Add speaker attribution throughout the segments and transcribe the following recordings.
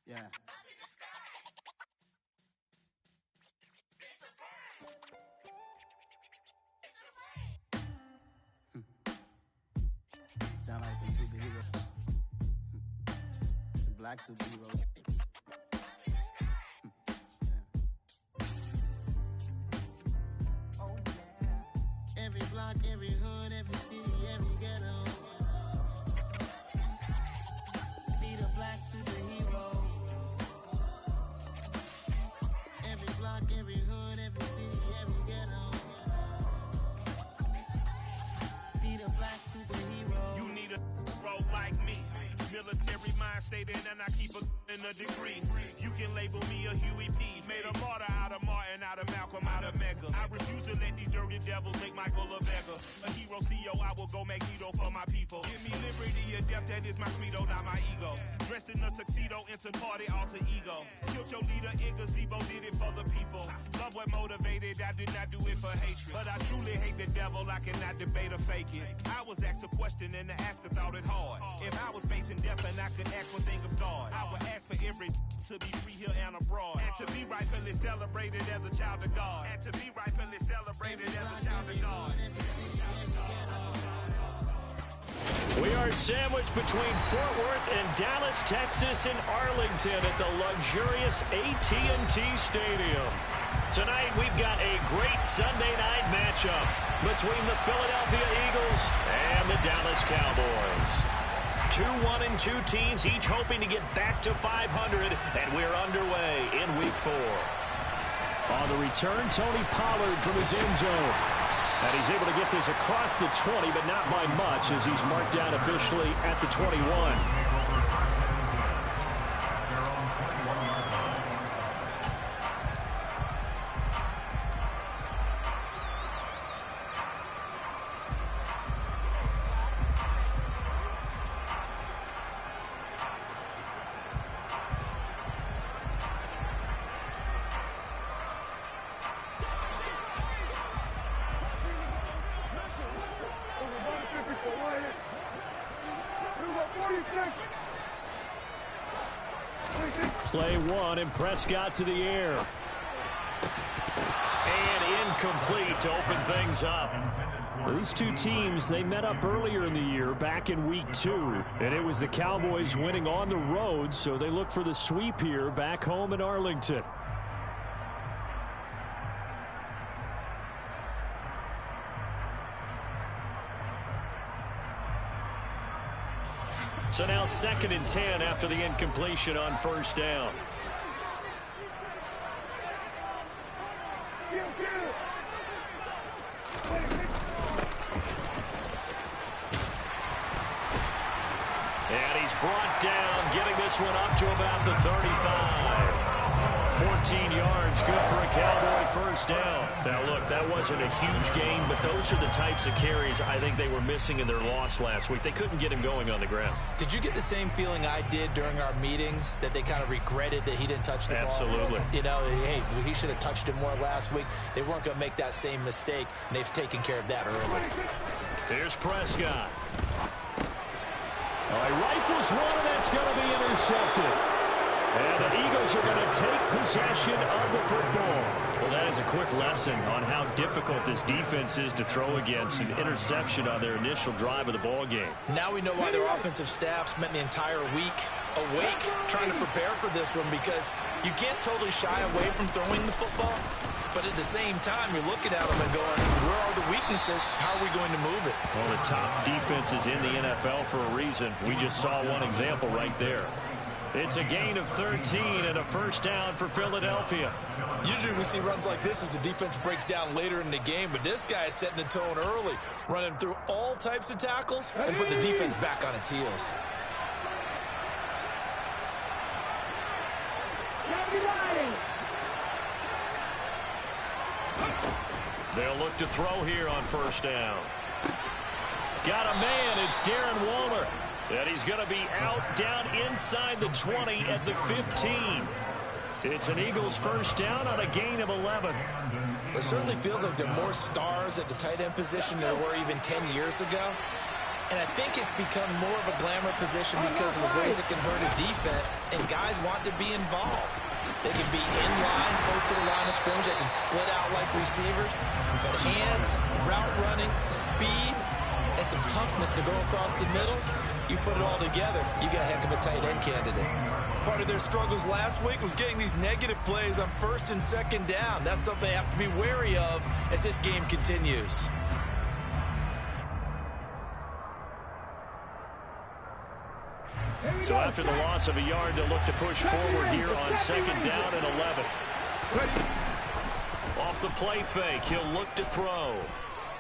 Speaker 1: Yeah. Sound like some superheroes. Some black superheroes. Oh, yeah. Every block, every hood, every city, every ghetto. Need a black superhero. Every block, every hood, every city, every ghetto. Need a black superhero.
Speaker 2: You need a hero like me. Military mind stated, and I keep in a degree. You can label me a Huey P. Made a martyr out of Martin, out of Malcolm, out of Mega. I refuse to let these dirty devils make Michael a beggar. A hero CEO, I will go Magneto for my people. Give me liberty or death, that is my credo, not my ego. Dressed in a tuxedo, into party, alter ego. Killed your leader in gazebo, did it for the people. Love what motivated, I did not do it for hatred. But I truly hate the devil, I cannot debate or fake it. I was asked a question and the asker thought it hard. If I was facing death and I could ask one thing of God, I would ask for every to be free here and abroad, and to be rightfully celebrated as a child of God, and to be rightfully celebrated as a child of God.
Speaker 3: We are sandwiched between Fort Worth and Dallas, Texas, and Arlington at the luxurious AT&T Stadium. Tonight, we've got a great Sunday night matchup between the Philadelphia Eagles and the Dallas Cowboys. 2-1-2 teams, each hoping to get back to 500, and we're underway in Week 4. On the return, Tony Pollard from his end zone. And he's able to get this across the 20, but not by much, as he's marked down officially at the 21. Play one, and Prescott to the air. And incomplete to open things up. These two teams, they met up earlier in the year, back in Week 2. And it was the Cowboys winning on the road, so they look for the sweep here back home in Arlington. So now 2nd and 10 after the incompletion on first down. And he's brought down, getting this one up to about the 35. 14 yards, good for a Cowboy first down. Now, look, that wasn't a huge gain, but those are the types of carries I think they were missing in their loss last week. They couldn't get him going on the ground.
Speaker 4: Did you get the same feeling I did during our meetings, that they kind of regretted that he didn't touch the ball?
Speaker 3: Absolutely.
Speaker 4: You know, hey, he should have touched it more last week. They weren't going to make that same mistake, and they've taken care of that early.
Speaker 3: Here's Prescott. He rifles one, and that's going to be intercepted. And the Eagles are going to take possession of the football. Well, that is a quick lesson on how difficult this defense is to throw against. An interception on their initial drive of the ball game.
Speaker 4: Now we know why their offensive staff spent the entire week awake trying to prepare for this one, because you can't totally shy away from throwing the football. But at the same time, you're looking at them and going, where are the weaknesses? How are we going to move it?
Speaker 3: Well, the top defenses in the NFL for a reason. We just saw one example right there. It's a gain of 13 and a first down for Philadelphia.
Speaker 4: Usually we see runs like this as the defense breaks down later in the game, but this guy is setting the tone early, running through all types of tackles and put the defense back on its heels.
Speaker 3: They'll look to throw here on first down. Got a man, it's Darren Waller. And he's going to be out down inside the 20 at the 15. It's an Eagles first down on a gain of 11.
Speaker 4: It certainly feels like there are more stars at the tight end position than there were even 10 years ago. And I think it's become more of a glamour position because of the ways it can hurt a defense, and guys want to be involved. They can be in line, close to the line of scrimmage. They can split out like receivers. But hands, route running, speed, and some toughness to go across the middle, you put it all together, you got a heck of a tight end candidate. Part of their struggles last week was getting these negative plays on 1st and 2nd down. That's something they have to be wary of as this game continues.
Speaker 3: So after the loss of a yard, they'll look to push forward here on 2nd down and 11. Off the play fake, he'll look to throw.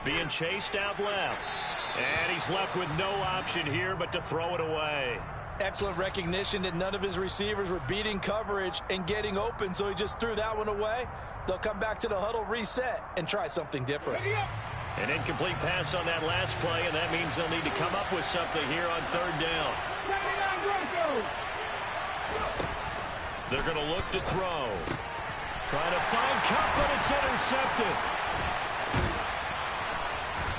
Speaker 3: Being chased out left. And he's left with no option here but to throw it away.
Speaker 4: Excellent recognition that none of his receivers were beating coverage and getting open, so he just threw that one away. They'll come back to the huddle, reset, and try something different.
Speaker 3: An incomplete pass on that last play, and that means they'll need to come up with something here on 3rd down. They're going to look to throw. Trying to find Cup, but it's intercepted.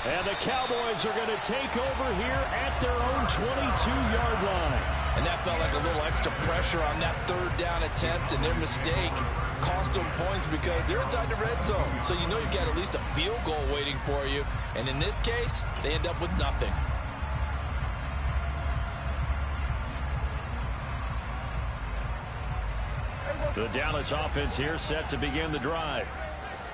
Speaker 3: And the Cowboys are going to take over here at their own 22-yard line.
Speaker 4: And that felt like a little extra pressure on that 3rd down attempt, and their mistake cost them points because they're inside the red zone. So you know you've got at least a field goal waiting for you. And in this case, they end up with nothing.
Speaker 3: The Dallas offense here set to begin the drive.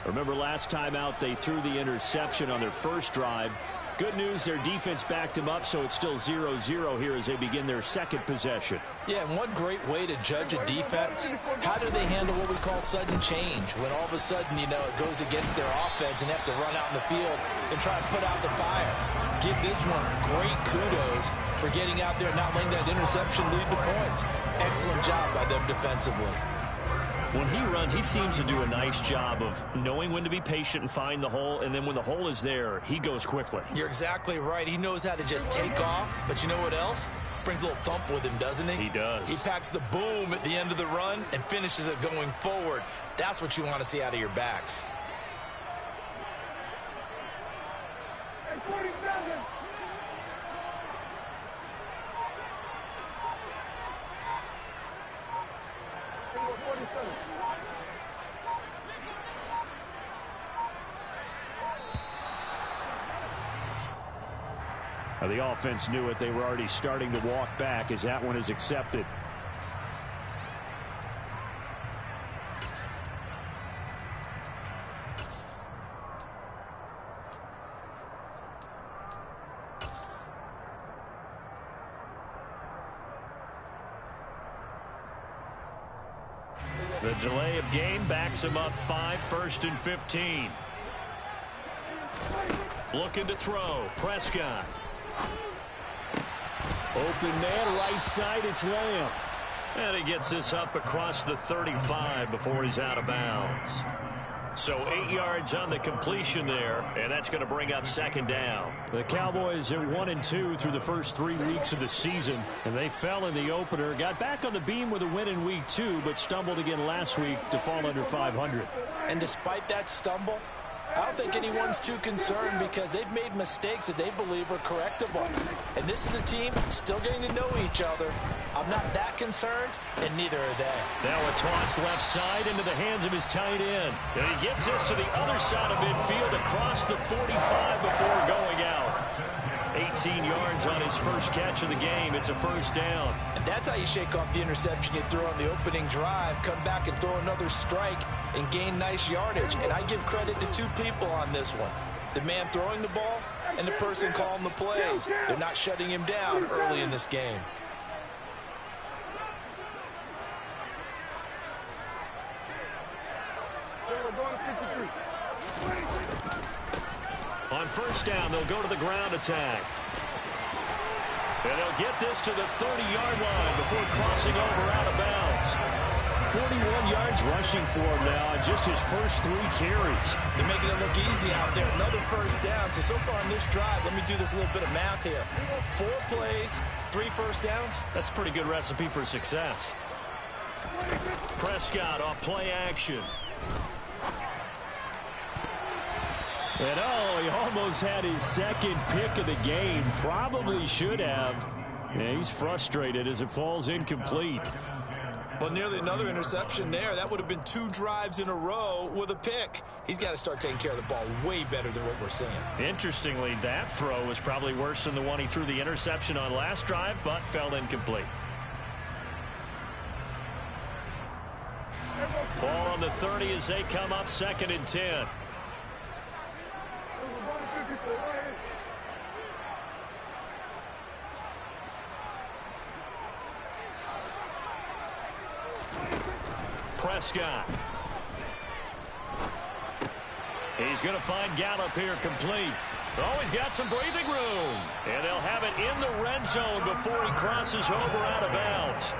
Speaker 3: Remember last time out they threw the interception on their first drive. Good news, their defense backed them up, so it's still 0-0 here as they begin their 2nd possession.
Speaker 4: Yeah, and one great way to judge a defense, how do they handle what we call sudden change? When all of a sudden, you know, it goes against their offense and they have to run out in the field and try to put out the fire. Give this one great kudos for getting out there and not letting that interception lead to points. Excellent job by them defensively.
Speaker 3: When he runs, he seems to do a nice job of knowing when to be patient and find the hole, and then when the hole is there, he goes quickly.
Speaker 4: You're exactly right. He knows how to just take off, but you know what else? Brings a little thump with him, doesn't he?
Speaker 3: He does.
Speaker 4: He packs the boom at the end of the run and finishes it going forward. That's what you want to see out of your backs.
Speaker 3: Now the offense knew it. They were already starting to walk back as that one is accepted. The delay of game backs him up 5, 1st and 15. Looking to throw. Prescott. Open man, right side, it's Lamb. And he gets this up across the 35 before he's out of bounds. So 8 yards on the completion there, and that's going to bring up 2nd down. The Cowboys are 1-2 through the first 3 weeks of the season, and they fell in the opener. Got back on the beam with a win in week 2, but stumbled again last week to fall under 500.
Speaker 4: And despite that stumble, I don't think anyone's too concerned because they've made mistakes that they believe are correctable. And this is a team still getting to know each other. I'm not that concerned, and neither are they.
Speaker 3: Now a toss left side into the hands of his tight end. And he gets this to the other side of midfield across the 45 before going out. 18 yards on his first catch of the game. It's a 1st down.
Speaker 4: And that's how you shake off the interception you throw on the opening drive, come back and throw another strike and gain nice yardage. And I give credit to 2 people on this one. The man throwing the ball and the person calling the plays. They're not shutting him down early in this game.
Speaker 3: On 1st down, they'll go to the ground attack. And they'll get this to the 30-yard line before crossing over out of bounds. 41 yards rushing for him now on just his first 3 carries.
Speaker 4: They're making it look easy out there. Another 1st down. So far on this drive, let me do this little bit of math here. 4 plays, 3 1st downs.
Speaker 3: That's a pretty good recipe for success. Prescott off play action. And oh, he almost had his second pick of the game. Probably should have. Yeah, he's frustrated as it falls incomplete.
Speaker 4: Well, nearly another interception there. That would have been 2 drives in a row with a pick. He's got to start taking care of the ball way better than what we're seeing.
Speaker 3: Interestingly, that throw was probably worse than the one he threw the interception on last drive, but fell incomplete. Ball on the 30 as they come up 2nd and 10. Prescott. He's going to find Gallup here complete. Oh, he's got some breathing room. And they'll have it in the red zone before he crosses over out of bounds.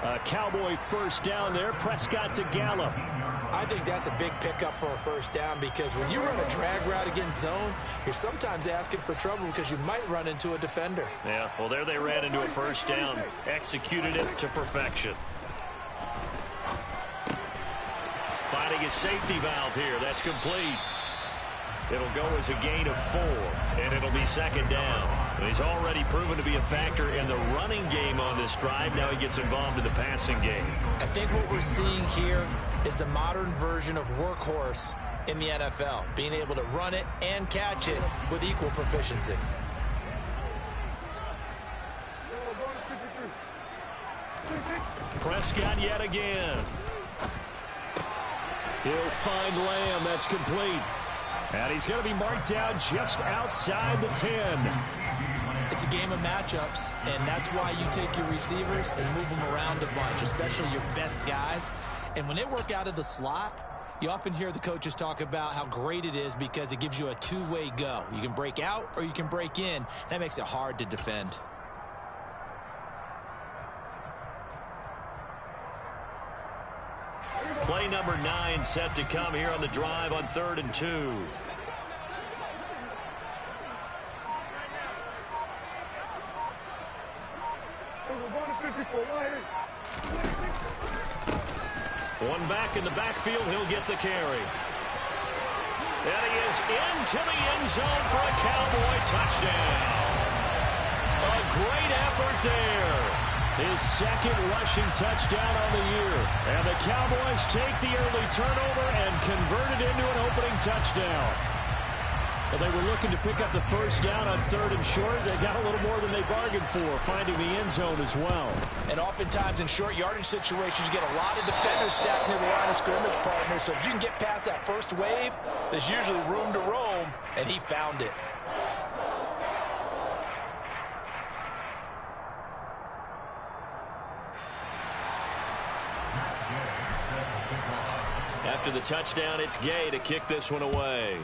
Speaker 3: A Cowboy first down there. Prescott to Gallup.
Speaker 4: I think that's a big pickup for a first down because when you run a drag route against zone, you're sometimes asking for trouble because you might run into a defender.
Speaker 3: Yeah, well, there they ran into a first down. Executed it to perfection. Finding his safety valve here. That's complete. It'll go as a gain of 4, and it'll be 2nd down. He's already proven to be a factor in the running game on this drive. Now he gets involved in the passing game.
Speaker 4: I think what we're seeing here is the modern version of workhorse in the NFL, being able to run it and catch it with equal proficiency.
Speaker 3: Prescott yet again. He'll find Lamb. That's complete. And he's going to be marked down just outside the 10.
Speaker 4: It's a game of matchups, and that's why you take your receivers and move them around a bunch, especially your best guys. And when they work out of the slot, you often hear the coaches talk about how great it is because it gives you a two-way go. You can break out or you can break in. That makes it hard to defend.
Speaker 3: Play number 9 set to come here on the drive on 3rd and 2. One back in the backfield, he'll get the carry. And he is into the end zone for a Cowboy touchdown. A great effort there. His 2nd rushing touchdown on the year. And the Cowboys take the early turnover and convert it into an opening touchdown. Well, they were looking to pick up the first down on 3rd and short. They got a little more than they bargained for, finding the end zone as well.
Speaker 4: And oftentimes in short yardage situations, you get a lot of defenders stacked near the line of scrimmage, partner. So if you can get past that first wave, there's usually room to roam, and he found it.
Speaker 3: After the touchdown, it's Gay to kick this one away.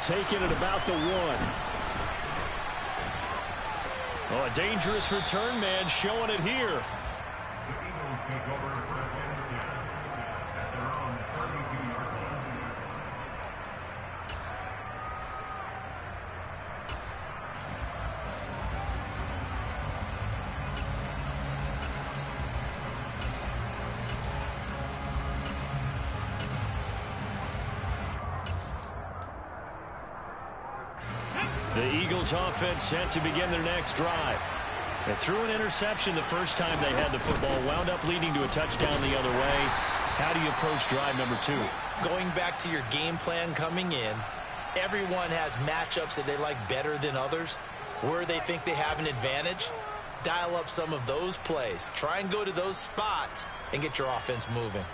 Speaker 3: Taking it about the 1. Oh, a dangerous return man showing it here. The Eagles offense set to begin their next drive. They threw an interception the first time they had the football, wound up leading to a touchdown the other way. How do you approach drive number 2?
Speaker 4: Going back to your game plan coming in, everyone has matchups that they like better than others. Where they think they have an advantage, dial up some of those plays. Try and go to those spots and get your offense moving.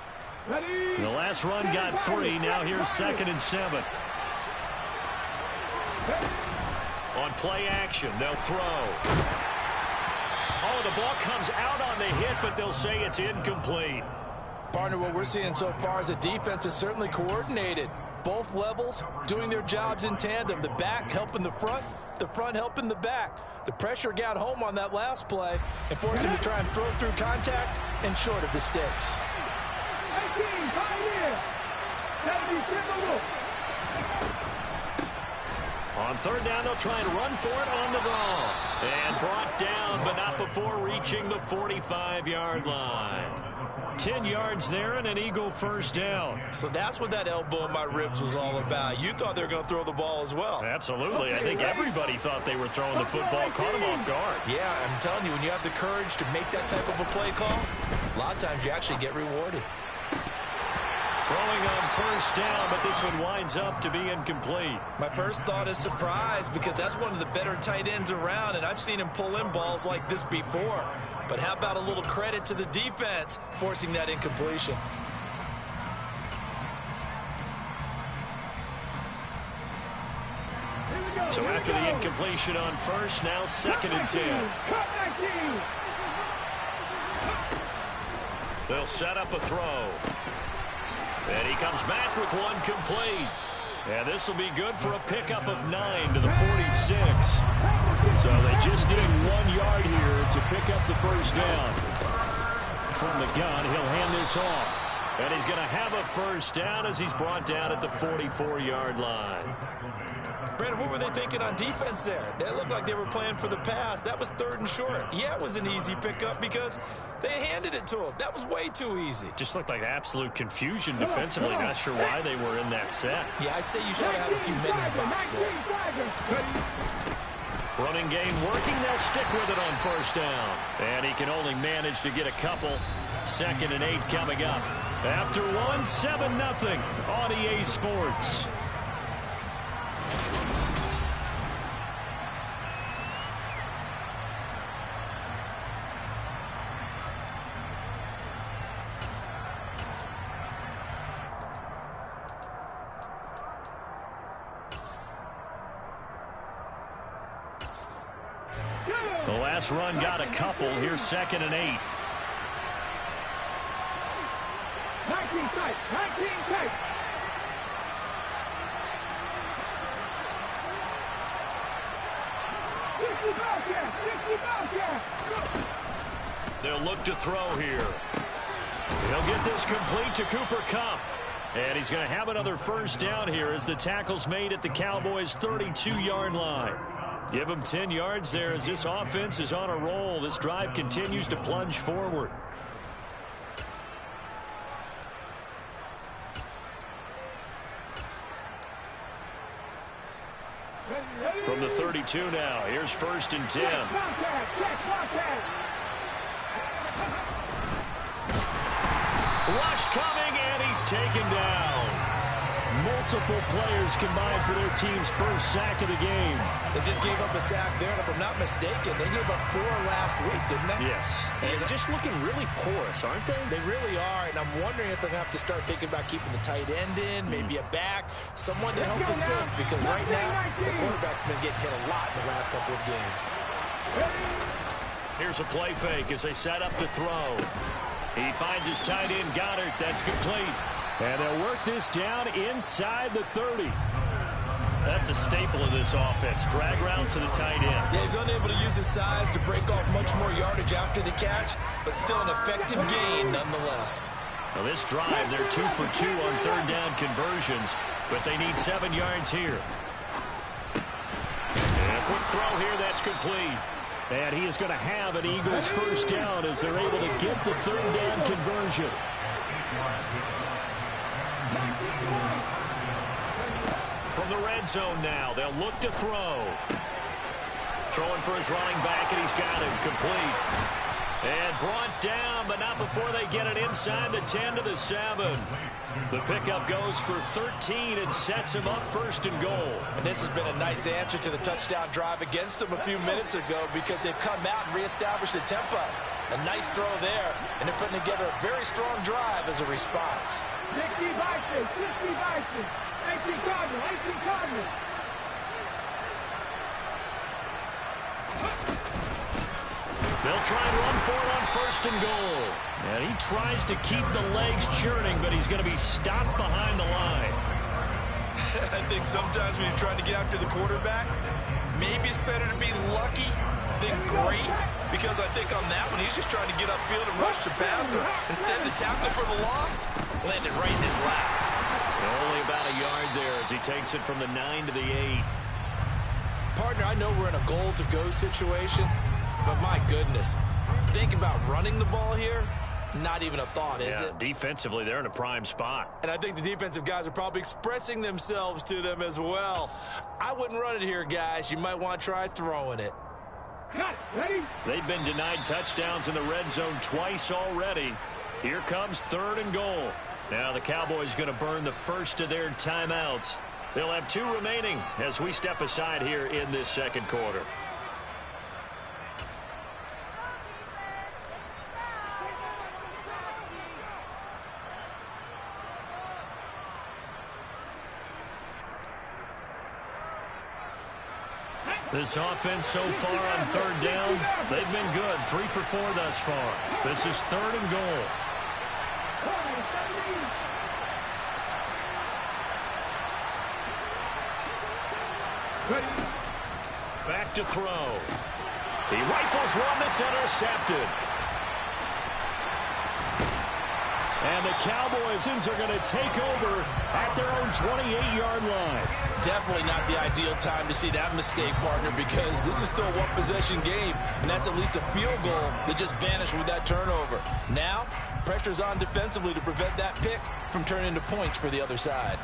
Speaker 3: The last run got 3. Now here's 2nd and 7. On play action, they'll throw. Oh, the ball comes out on the hit, but they'll say it's incomplete.
Speaker 4: Partner, what we're seeing so far is a defense is certainly coordinated. Both levels doing their jobs in tandem. The back helping the front helping the back. The pressure got home on that last play and forced him to try and throw through contact and short of the sticks.
Speaker 3: On 3rd down, they'll try and run for it on the ball. And brought down, but not before reaching the 45-yard line. 10 yards there and an Eagle first down.
Speaker 4: So that's what that elbow in my ribs was all about. You thought they were going to throw the ball as well.
Speaker 3: Absolutely. I think everybody thought they were throwing the football. Caught him off guard.
Speaker 4: Yeah, I'm telling you, when you have the courage to make that type of a play call, a lot of times you actually get rewarded.
Speaker 3: Throwing on first down, but this one winds up to be incomplete.
Speaker 4: My first thought is surprise, because that's one of the better tight ends around, and I've seen him pull in balls like this before. But how about a little credit to the defense forcing that incompletion?
Speaker 3: So after the incompletion on first, now 2nd and 10. They'll set up a throw. And he comes back with one complete. And this will be good for a pickup of 9 to the 46. So they just need 1 yard here to pick up the first down. From the gun, he'll hand this off. And he's going to have a first down as he's brought down at the 44-yard line.
Speaker 4: Brandon, what were they thinking on defense there? They looked like they were playing for the pass. That was 3rd and short. Yeah, it was an easy pickup because they handed it to him. That was way too easy.
Speaker 3: Just looked like absolute confusion defensively. Not sure why they were in that set.
Speaker 4: Yeah, I'd say you should have a few men in the box there.
Speaker 3: Running game working. They'll stick with it on first down. And he can only manage to get a couple. 2nd and 8 coming up. After 1, 7-0 on EA Sports. The last run got a couple. Here's 2nd and 8.
Speaker 5: 19 tight. 19 tight.
Speaker 3: They'll look to throw here. He'll get this complete to Cooper Kupp. And he's going to have another first down here as the tackle's made at the Cowboys' 32-yard line. Give him 10 yards there as this offense is on a roll. This drive continues to plunge forward. From the 32 now, here's 1st and 10. Rush coming, and he's taken down. Multiple players combined for their team's first sack of the game.
Speaker 4: They just gave up a sack there, and if I'm not mistaken, they gave up 4 last week, didn't they?
Speaker 3: Yes. And just looking really porous, aren't they?
Speaker 4: They really are, and I'm wondering if they're going to have to start thinking about keeping the tight end in, maybe a back, someone to help assist, because right now, the quarterback's been getting hit a lot in the last couple of games.
Speaker 3: Here's a play fake as they set up to throw. He finds his tight end, Goddard. That's complete. And they'll work this down inside the 30. That's a staple of this offense. Drag route to the tight end.
Speaker 4: Yeah, he's unable to use his size to break off much more yardage after the catch, but still an effective gain nonetheless.
Speaker 3: Now this drive, they're 2 for 2 on 3rd down conversions, but they need 7 yards here. And a quick throw here, that's complete. And he is going to have an Eagles first down as they're able to get the 3rd down conversion. From the red zone now, they'll look to throw. Throwing for his running back, and he's got him complete. And brought down, but not before they get it inside the 10 to the 7. The pickup goes for 13 and sets him up 1st and goal.
Speaker 4: And this has been a nice answer to the touchdown drive against them a few minutes ago because they've come out and reestablished the tempo. A nice throw there, and they're putting together a very strong drive as a response.
Speaker 5: 60 Vikings, 60 Vikings, 18 Cardinals, 18 Cardinals.
Speaker 3: They'll try and run for it on 1st and goal. And he tries to keep the legs churning, but he's going to be stopped behind the line.
Speaker 4: I think sometimes when you're trying to get after the quarterback, maybe it's better to be lucky than great, because I think on that one, he's just trying to get upfield and rush the passer. Instead, the tackle for the loss landed right in his lap.
Speaker 3: Only about a yard there as he takes it from the 9 to the 8.
Speaker 4: Partner, I know we're in a goal-to-go situation, but my goodness, think about running the ball here. Not even a thought, is it?
Speaker 3: Defensively, they're in a prime spot.
Speaker 4: And I think the defensive guys are probably expressing themselves to them as well. I wouldn't run it here, guys. You might want to try throwing it.
Speaker 5: Cut. Ready?
Speaker 3: They've been denied touchdowns in the red zone twice already. Here comes 3rd and goal. Now the Cowboys going to burn the first of their timeouts. They'll have 2 remaining as we step aside here in this second quarter. This offense so far on 3rd down, they've been good. 3 for 4 thus far. This is 3rd and goal. Back to throw. He rifles one that's intercepted. And the Cowboys are going to take over at their own 28-yard line.
Speaker 4: Definitely not the ideal time to see that mistake, partner, because this is still a one-possession game, and that's at least a field goal that just vanished with that turnover. Now, pressure's on defensively to prevent that pick from turning into points for the other side.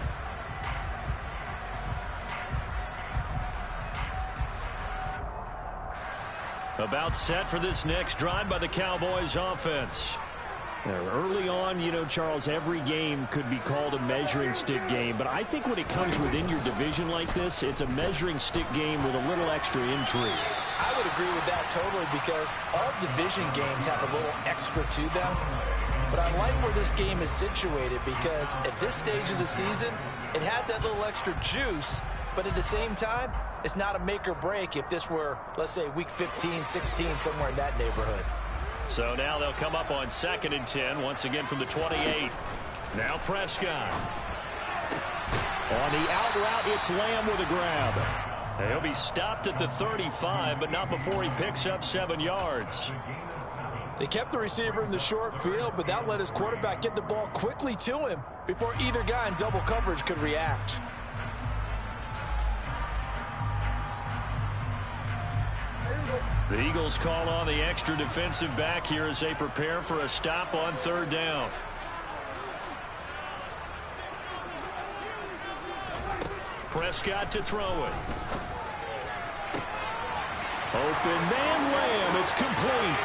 Speaker 3: About set for this next drive by the Cowboys offense. Early on, you know, Charles, every game could be called a measuring stick game. But I think when it comes within your division like this, it's a measuring stick game with a little extra intrigue.
Speaker 4: I would agree with that totally, because all division games have a little extra to them. But I like where this game is situated, because at this stage of the season, it has that little extra juice. But at the same time, it's not a make or break if this were, let's say, week 15, 16, somewhere in that neighborhood.
Speaker 3: So now they'll come up on 2nd and 10, once again from the 28. Now Prescott. On the out route, it's Lamb with a grab. He'll be stopped at the 35, but not before he picks up 7 yards.
Speaker 4: They kept the receiver in the short field, but that let his quarterback get the ball quickly to him before either guy in double coverage could react.
Speaker 3: The Eagles call on the extra defensive back here as they prepare for a stop on 3rd down. Prescott to throw it. Open man Lamb. It's complete.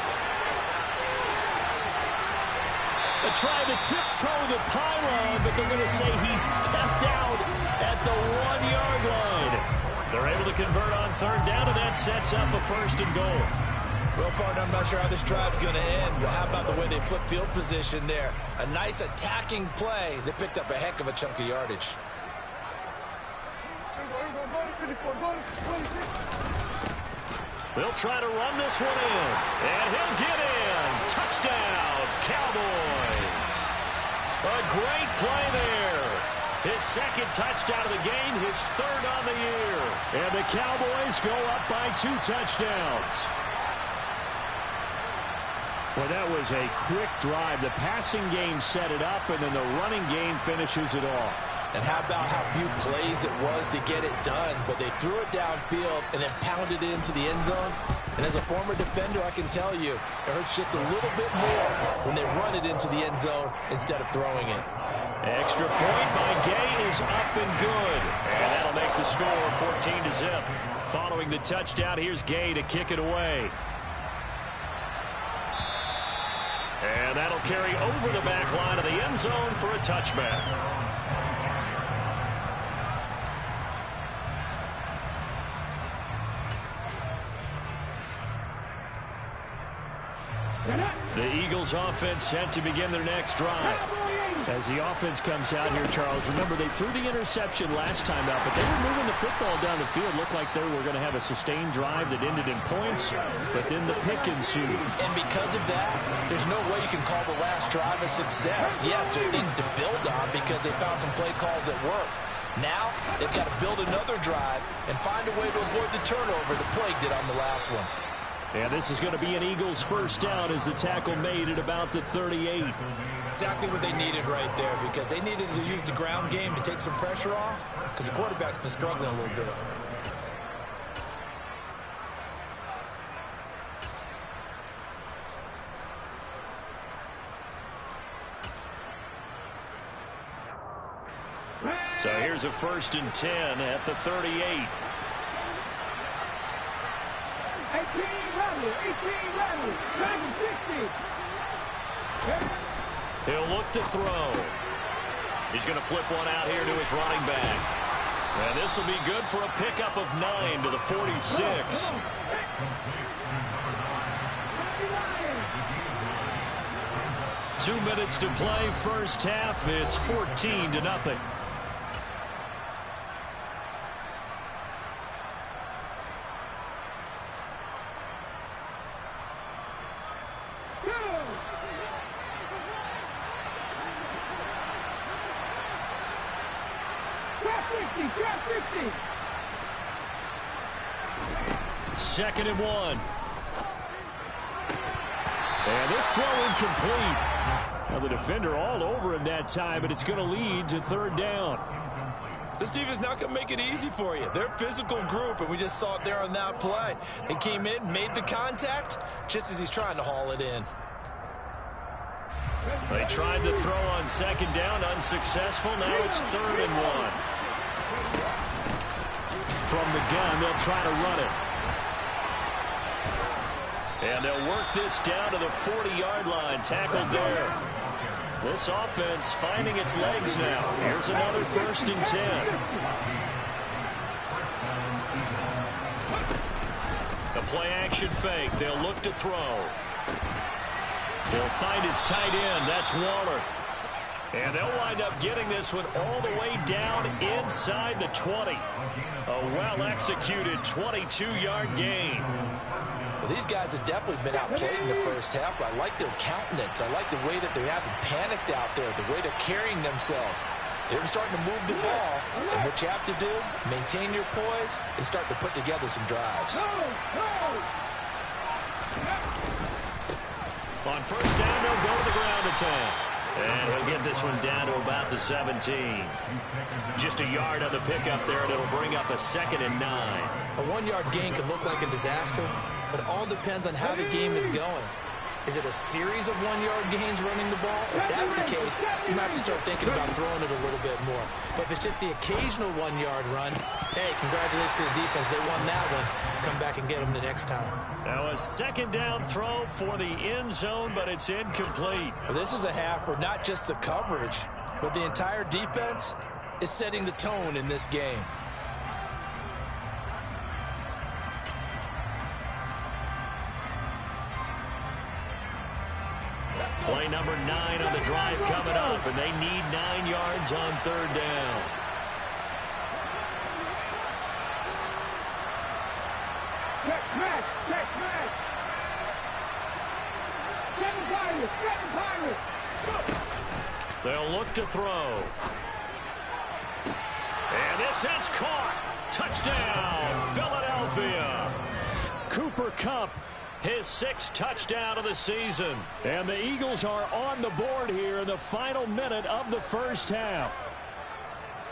Speaker 3: They tried to tiptoe the pylon, but they're going to say he stepped out at the 1-yard line. They're able to convert on 3rd down, and that sets up a 1st and goal.
Speaker 4: Well, partner, I'm not sure how this drive's going to end, but how about the way they flip field position there? A nice attacking play. They picked up a heck of a chunk of yardage.
Speaker 3: They'll try to run this one in, and he'll get in. Touchdown, Cowboys. A great play there. His 2nd touchdown of the game, his 3rd on the year. And the Cowboys go up by 2 touchdowns. Well, that was a quick drive. The passing game set it up, and then the running game finishes it off.
Speaker 4: And how about how few plays it was to get it done, but they threw it downfield and then pounded it into the end zone. And as a former defender, I can tell you, it hurts just a little bit more when they run it into the end zone instead of throwing it.
Speaker 3: Extra point by Gay is up and good. And that'll make the score 14-0. Following the touchdown, here's Gay to kick it away. And that'll carry over the back line of the end zone for a touchback. The Eagles offense set to begin their next drive. As the offense comes out here, Charles, remember they threw the interception last time out, but they were moving the football down the field. Looked like they were going to have a sustained drive that ended in points, but then the pick ensued.
Speaker 4: And because of that, there's no way you can call the last drive a success. Yes, there are things to build on because they found some play calls that work. Now, they've got to build another drive and find a way to avoid the turnover the plague did on the last one.
Speaker 3: And this is going to be an Eagles 1st down as the tackle made at about the 38.
Speaker 4: Exactly what they needed right there, because they needed to use the ground game to take some pressure off, because the quarterback's been struggling a little bit.
Speaker 3: So here's a 1st and 10 at the 38.
Speaker 5: 18 level, 18 level, 60.
Speaker 3: He'll look to throw. He's going to flip one out here to his running back. And this will be good for a pickup of 9 to the 46. Two minutes to play, first half. It's 14-0. Second and 1. And this throw incomplete. Now the defender all over him that time, but it's going to lead to 3rd down.
Speaker 4: This defense not going to make it easy for you. They're a physical group, and we just saw it there on that play. He came in, made the contact, just as he's trying to haul it in.
Speaker 3: They tried to throw on 2nd down, unsuccessful. Now it's 3rd and 1. From the gun, they'll try to run it. And they'll work this down to the 40-yard line. Tackled there. This offense finding its legs now. Here's another 1st and 10. The play-action fake. They'll look to throw. He'll find his tight end. That's Waller. And they'll wind up getting this one all the way down inside the 20. A well-executed 22-yard gain.
Speaker 4: Well, these guys have definitely been outplayed in the first half, but I like their countenance. I like the way that they haven't panicked out there, the way they're carrying themselves. They're starting to move the ball, and what you have to do, maintain your poise and start to put together some drives.
Speaker 3: On 1st down, they'll go to the ground attack. And he'll get this one down to about the 17. Just a yard on the pickup there, and it'll bring up a 2nd and 9.
Speaker 4: A 1-yard gain can look like a disaster, but it all depends on how the game is going. Is it a series of 1-yard gains running the ball? If that's the case, you might have to start thinking about throwing it a little bit more. But if it's just the occasional 1-yard run, hey, congratulations to the defense. They won that one. Come back and get them the next time.
Speaker 3: Now a 2nd down throw for the end zone, but it's incomplete.
Speaker 4: Well, this is a half where not just the coverage, but the entire defense is setting the tone in this game.
Speaker 3: Play number 9 on the drive coming up, and they need 9 yards on 3rd down.
Speaker 5: Check back. Second Pirates.
Speaker 3: They'll look to throw. And this is caught. Touchdown, Philadelphia. Cooper Kupp, his 6th touchdown of the season. And the Eagles are on the board here in the final minute of the first half.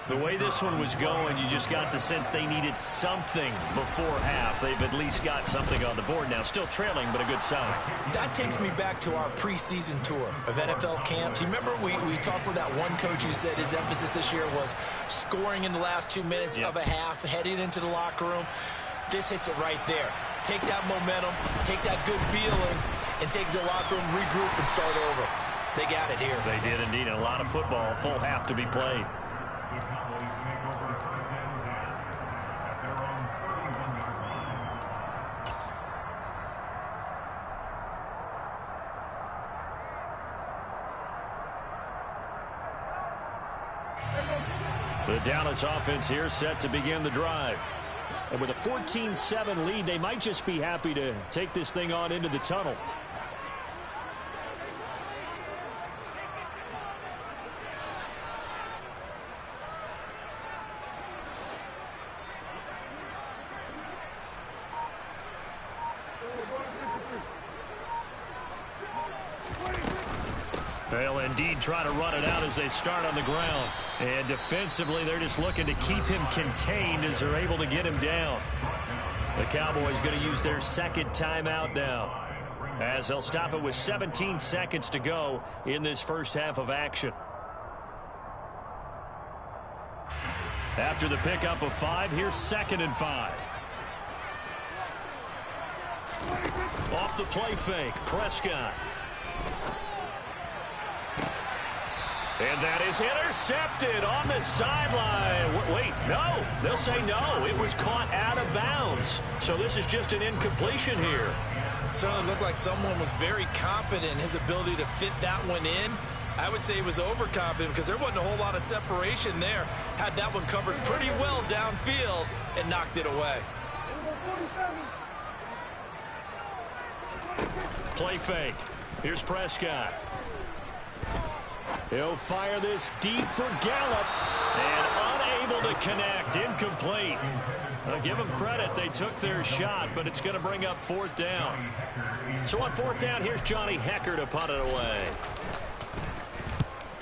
Speaker 3: The way this one was going, you just got the sense they needed something before half. They've at least got something on the board now. Still trailing, but a good sign.
Speaker 4: That takes me back to our preseason tour of NFL camps. You remember we talked with that one coach who said his emphasis this year was scoring in the last 2 minutes of a half, heading into the locker room. This hits it right there. Take that momentum, take that good feeling, and take the locker room, regroup, and start over. They got it here.
Speaker 3: They did indeed. A lot of football, full half to be played. The Dallas offense here set to begin the drive. And with a 14-7 lead, they might just be happy to take this thing on into the tunnel. They'll indeed try to run it out as they start on the ground. And defensively, they're just looking to keep him contained as they're able to get him down. The Cowboys going to use their 2nd timeout now, as they'll stop it with 17 seconds to go in this first half of action. After the pickup of 5, here's 2nd and 5. Off the play fake, Prescott. And that is intercepted on the sideline. Wait, no. They'll say no. It was caught out of bounds. So this is just an incompletion here.
Speaker 4: Certainly looked like someone was very confident in his ability to fit that one in. I would say he was overconfident because there wasn't a whole lot of separation there. Had that one covered pretty well downfield and knocked it away.
Speaker 3: Play fake. Here's Prescott. He'll fire this deep for Gallup. And unable to connect. Incomplete. Give them credit. They took their shot, but it's going to bring up 4th down. So on 4th down, here's Johnny Hecker to punt it away.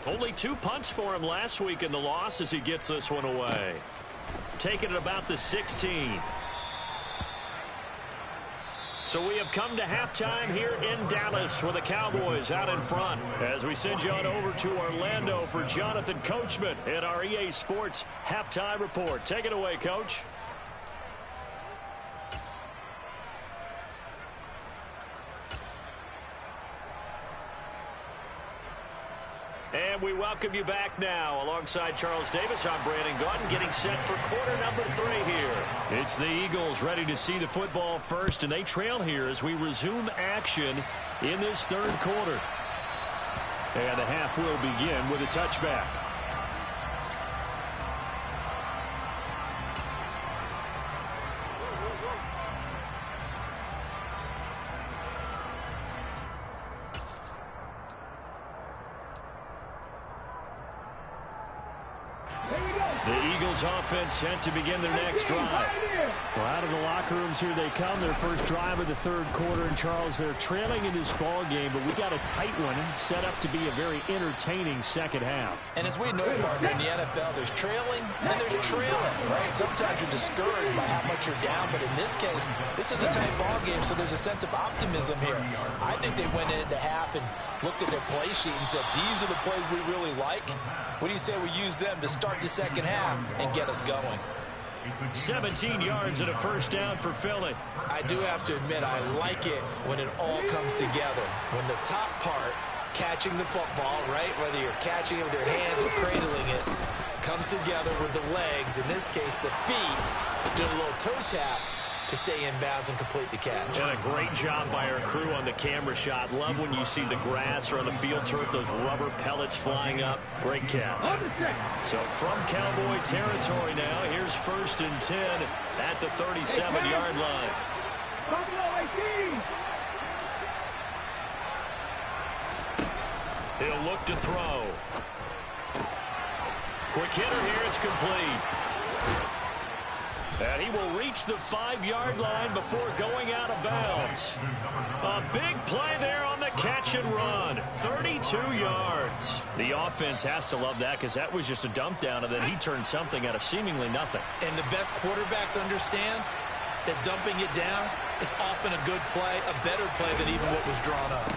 Speaker 3: Only 2 punts for him last week in the loss as he gets this one away. Taking it about the 16. So we have come to halftime here in Dallas with the Cowboys out in front. As we send you on over to Orlando for Jonathan Coachman in our EA Sports Halftime Report. Take it away, Coach. And we welcome you back now. Alongside Charles Davis, I'm Brandon Gaudin, getting set for quarter number 3 here. It's the Eagles ready to see the football first, and they trail here as we resume action in this 3rd quarter. And the half will begin with a touchback. The Eagles offense sent to begin their next drive. Well, out of the locker rooms here they come. Their first drive of the 3rd quarter. And, Charles, they're trailing in this ball game, but we got a tight one set up to be a very entertaining second half.
Speaker 4: And as we know, partner, in the NFL, there's trailing and there's trailing, right? Sometimes you're discouraged by how much you're down, but in this case, this is a tight ball game, so there's a sense of optimism here. I think they went into half and looked at their play sheet and said, these are the plays we really like. What do you say we use them to start the second half and get us going?
Speaker 3: 17 yards and a first down for Philly.
Speaker 4: I do have to admit, I like it when it all comes together. When the top part, catching the football, right, whether you're catching it with your hands or cradling it, comes together with the legs, in this case the feet, do a little toe tap to stay in bounds and complete the catch.
Speaker 3: And a great job by our crew on the camera shot. Love when you see the grass or on the field turf, those rubber pellets flying up. Great catch. So from Cowboy territory now, here's 1st and 10 at the 37-yard line. He'll look to throw. Quick hitter here, it's complete. And he will reach the 5-yard line before going out of bounds. A big play there on the catch and run. 32 yards. The offense has to love that because that was just a dump down, and then he turned something out of seemingly nothing.
Speaker 4: And the best quarterbacks understand that dumping it down is often a good play, a better play than even what was drawn up.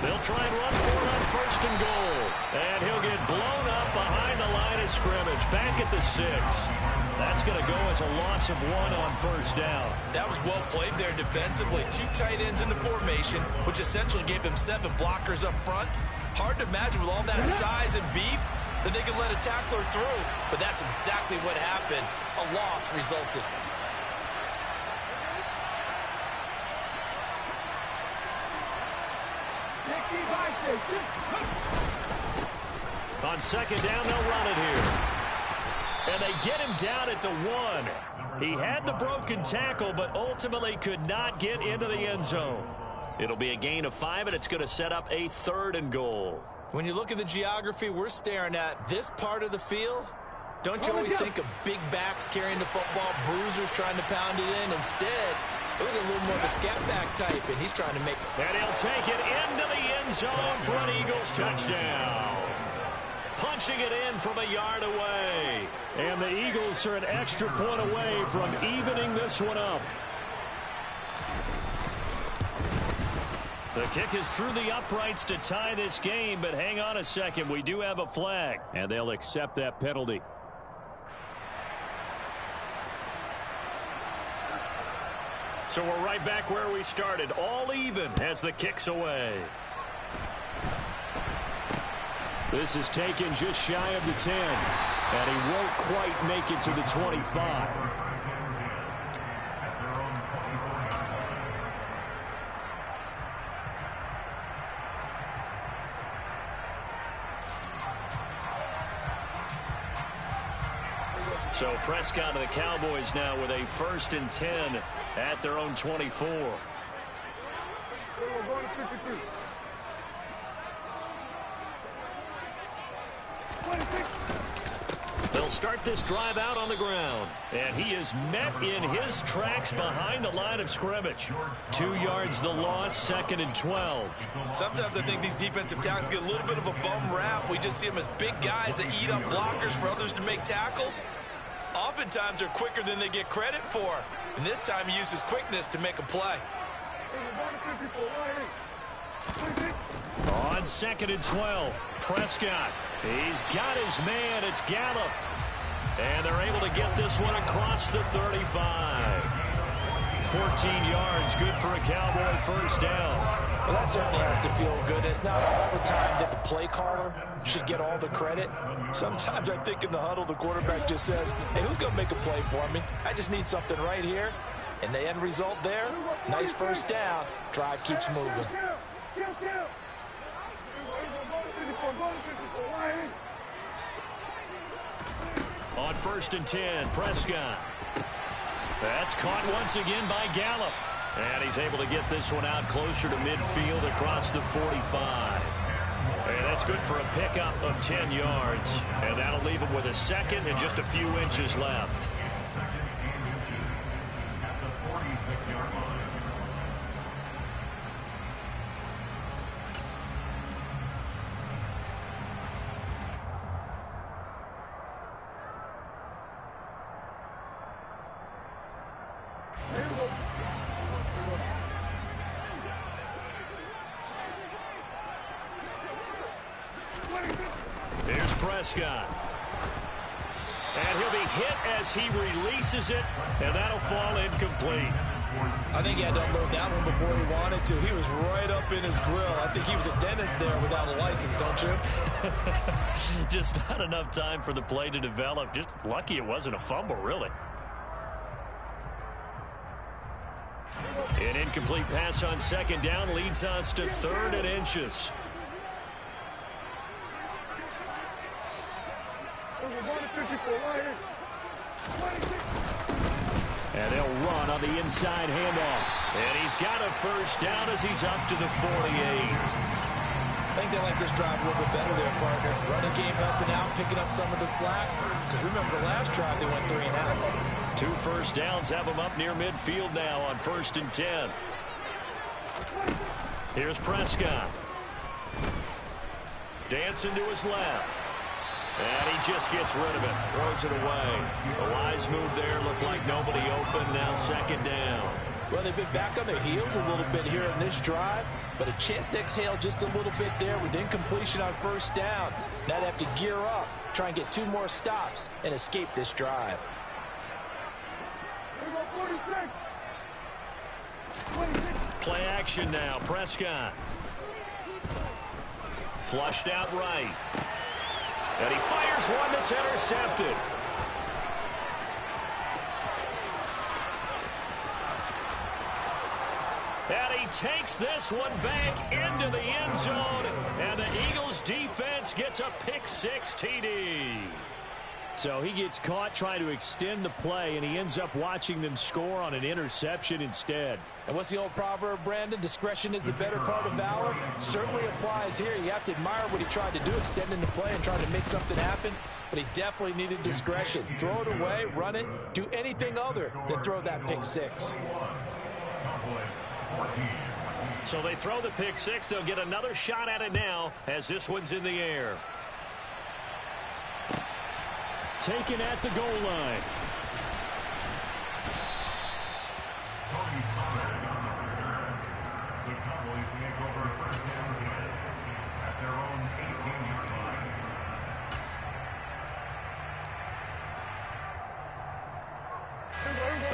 Speaker 3: They'll try and run for it on 1st and goal. And he'll get blown up behind the line of scrimmage. Back at the 6. That's going to go as a loss of 1 on 1st down.
Speaker 4: That was well played there defensively. 2 tight ends in the formation, which essentially gave them 7 blockers up front. Hard to imagine with all that size and beef that they could let a tackler through. But that's exactly what happened. A loss resulted.
Speaker 3: On 2nd down, they'll run it here. And they get him down at the 1. He had the broken tackle, but ultimately could not get into the end zone. It'll be a gain of 5, and it's going to set up a 3rd and goal.
Speaker 4: When you look at the geography we're staring at, this part of the field, don't you always think of big backs carrying the football, bruisers trying to pound it in? Instead, look at a little more of a scat back type, and he's trying to make it.
Speaker 3: And he'll take it into the end zone for an Eagles touchdown. Punching it in from a yard away. And the Eagles are an extra point away from evening this one up. The kick is through the uprights to tie this game, but hang on a second. We do have a flag, and they'll accept that penalty. So we're right back where we started, all even as the kick's away. This is taken just shy of the 10, and he won't quite make it to the 25. So Prescott and the Cowboys now with a 1st and 10 at their own 24. They'll start this drive out on the ground, and he is met in his tracks behind the line of scrimmage. 2 yards the loss, 2nd and 12.
Speaker 4: Sometimes I think these defensive tackles get a little bit of a bum rap. We just see them as big guys that eat up blockers for others to make tackles. Oftentimes they're quicker than they get credit for. And this time he uses quickness to make a play.
Speaker 3: On 2nd and 12, Prescott. He's got his man. It's Gallup. And they're able to get this one across the 35. 14 yards, good for a Cowboy 1st down.
Speaker 6: Well, that certainly has to feel good. It's not all the time that the play caller should get all the credit. Sometimes I think in the huddle, the quarterback just says, hey, who's going to make a play for me? I just need something right here. And the end result there, nice 1st down. Drive keeps moving.
Speaker 3: On 1st and 10, Prescott. That's caught once again by Gallup. And he's able to get this one out closer to midfield across the 45. And that's good for a pickup of 10 yards. And that'll leave him with a 2nd and just a few inches left. Here's Prescott. And he'll be hit as he releases it, and that'll fall incomplete.
Speaker 4: I think he had to unload that one before he wanted to. He was right up in his grill. I think he was a dentist there without a license, don't you?
Speaker 3: Just not enough time for the play to develop. Just lucky it wasn't a fumble, really. An incomplete pass on 2nd down leads us to 3rd and inches. And they'll run on the inside handoff. And he's got a 1st down as he's up to the 48.
Speaker 4: I think they like this drive a little bit better there, partner. Running game helping out, picking up some of the slack. Because remember, the last drive they went 3 and out.
Speaker 3: 2 1st downs have him up near midfield now on 1st and 10. Here's Prescott. Dancing to his left. And he just gets rid of it. Throws it away. A wise move there. Looked like nobody open. Now 2nd down.
Speaker 6: Well, they've been back on their heels a little bit here in this drive, but a chance to exhale just a little bit there with incompletion on 1st down. Now they have to gear up, try and get 2 more stops, and escape this drive.
Speaker 3: Play action now. Prescott. Flushed out right. And he fires one that's intercepted. And he takes this one back into the end zone. And the Eagles defense gets a pick-6 TD. So he gets caught trying to extend the play, and he ends up watching them score on an interception instead.
Speaker 6: And what's the old proverb, Brandon? Discretion is the better part of valor. Certainly applies here. You have to admire what he tried to do, extending the play and trying to make something happen. But he definitely needed discretion. Throw it away, run it, do anything other than throw that pick-6.
Speaker 3: So they throw the pick-6. They'll get another shot at it now as this one's in the air. Taken at the goal line.
Speaker 7: The Cowboys make over 1st down at their own 18-yard line.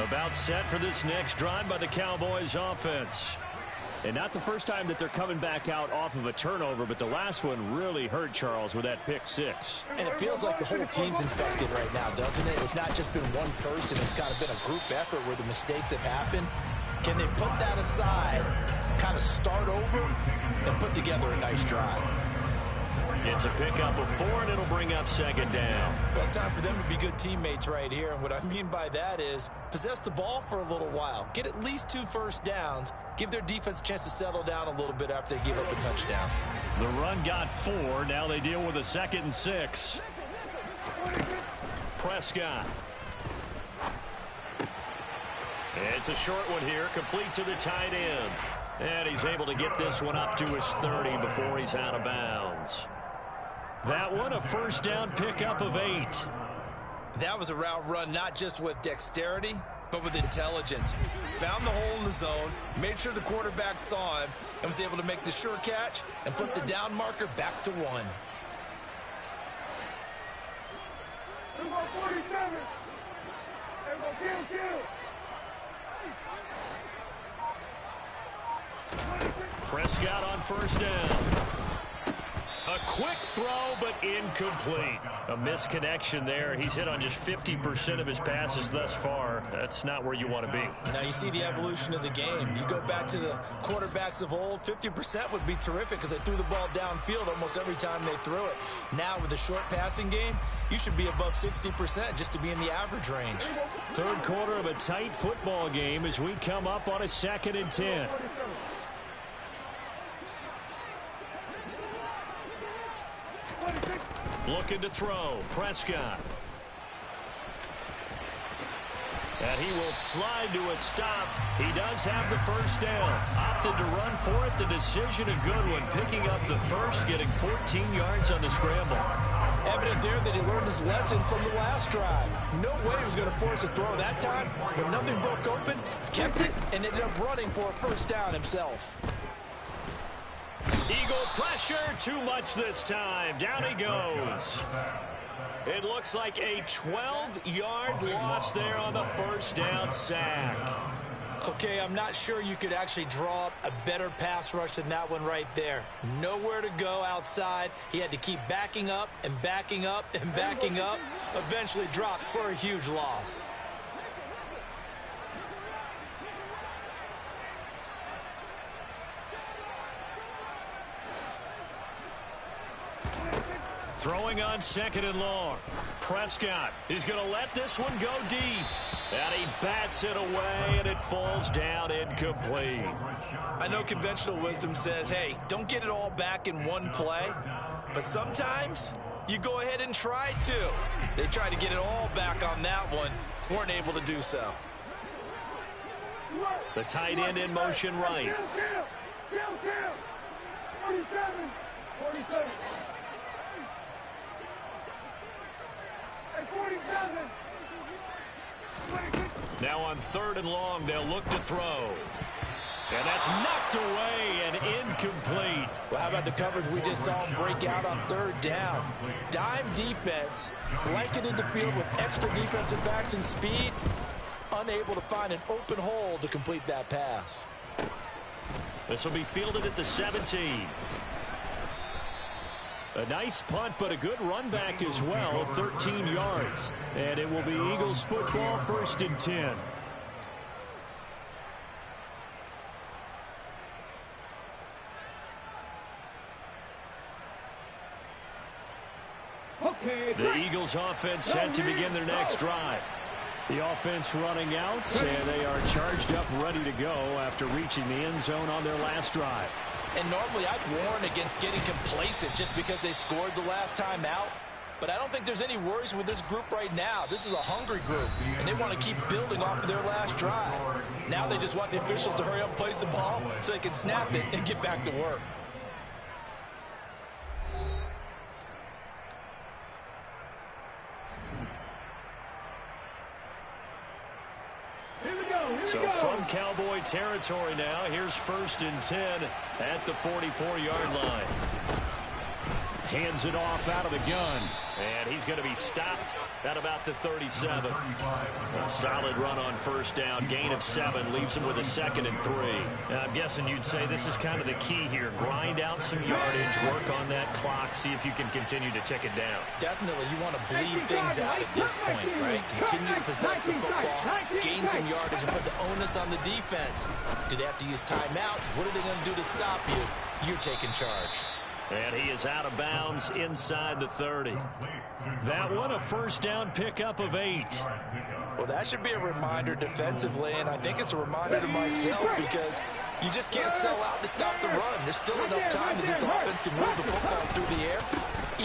Speaker 3: About set for this next drive by the Cowboys offense. And not the first time that they're coming back out off of a turnover, but the last one really hurt Charles with that pick six.
Speaker 6: And it feels like the whole team's infected right now, doesn't it? It's not just been one person. It's kind of been a group effort where the mistakes have happened. Can they put that aside, kind of start over, and put together a nice drive?
Speaker 3: It's a pickup of 4, and it'll bring up second down.
Speaker 6: Well, it's time for them to be good teammates right here. And what I mean by that is possess the ball for a little while. Get at least 2 first downs. Give their defense a chance to settle down a little bit after they give up a touchdown.
Speaker 3: The run got 4. Now they deal with a 2nd and 6. Prescott. It's a short one here, complete to the tight end. And he's able to get this one up to his 30 before he's out of bounds. That one, a first down pickup of 8.
Speaker 6: That was a route run not just with dexterity, but with intelligence. Found the hole in the zone, made sure the quarterback saw him, and was able to make the sure catch and flip the down marker back to 1.
Speaker 5: Number 47. Kill.
Speaker 3: Prescott on first down. A quick throw, but incomplete. A misconnection there. He's hit on just 50% of his passes thus far. That's not where you want to be.
Speaker 6: Now you see the evolution of the game. You go back to the quarterbacks of old, 50% would be terrific because they threw the ball downfield almost every time they threw it. Now with the short passing game, you should be above 60% just to be in the average range.
Speaker 3: Third quarter of a tight football game as we come up on a 2nd and 10. Looking to throw. Prescott. And he will slide to a stop. He does have the first down. Opted to run for it. The decision a good one. Picking up the first, getting 14 yards on the scramble.
Speaker 6: Evident there that he learned his lesson from the last drive. No way he was going to force a throw that time. When nothing broke open, kept it, and ended up running for a first down himself.
Speaker 3: Eagle pressure, too much this time. Down he goes. It looks like a 12-yard loss there on the first down sack.
Speaker 6: Okay, I'm not sure you could actually draw up a better pass rush than that one right there. Nowhere to go outside. He had to keep backing up and backing up and backing up. Eventually dropped for a huge loss.
Speaker 3: Throwing on 2nd and long. Prescott is going to let this one go deep. And he bats it away, and it falls down incomplete.
Speaker 6: I know conventional wisdom says, hey, don't get it all back in one play. But sometimes you go ahead and try to. They tried to get it all back on that one. Weren't able to do so.
Speaker 3: The tight end in motion right.
Speaker 5: 47.
Speaker 3: Now on 3rd and long, they'll look to throw. And that's knocked away and incomplete.
Speaker 6: Well, how about the coverage we just saw him break out on 3rd down? Dime defense, blanketed the field with extra defensive backs and speed, unable to find an open hole to complete that pass.
Speaker 3: This will be fielded at the 17. A nice punt, but a good run back as well, 13 yards. And it will be Eagles football, 1st and 10. The Eagles offense set to begin their next drive. The offense running out, and they are charged up, ready to go after reaching the end zone on their last drive.
Speaker 6: And normally I'd warn against getting complacent just because they scored the last time out. But I don't think there's any worries with this group right now. This is a hungry group, and they want to keep building off of their last drive. Now they just want the officials to hurry up and place the ball so they can snap it and get back to work.
Speaker 3: So from Cowboy territory now, here's 1st and 10 at the 44-yard line. hands it off out of the gun. And he's going to be stopped at about the 37. A solid run on first down. Gain of 7 leaves him with a 2nd and 3. Now, I'm guessing you'd say this is kind of the key here. Grind out some yardage, work on that clock, see if you can continue to tick it down.
Speaker 4: Definitely, you want to bleed things out at this point, right? Continue to possess the football, gain some yardage, and put the onus on the defense. Do they have to use timeouts? What are they going to do to stop you? You're taking charge.
Speaker 3: And he is out of bounds inside the 30. That one, a first down pickup of 8.
Speaker 6: Well, that should be a reminder defensively, and I think it's a reminder to myself because you just can't sell out to stop the run. There's still enough time that this offense can move the football through the air,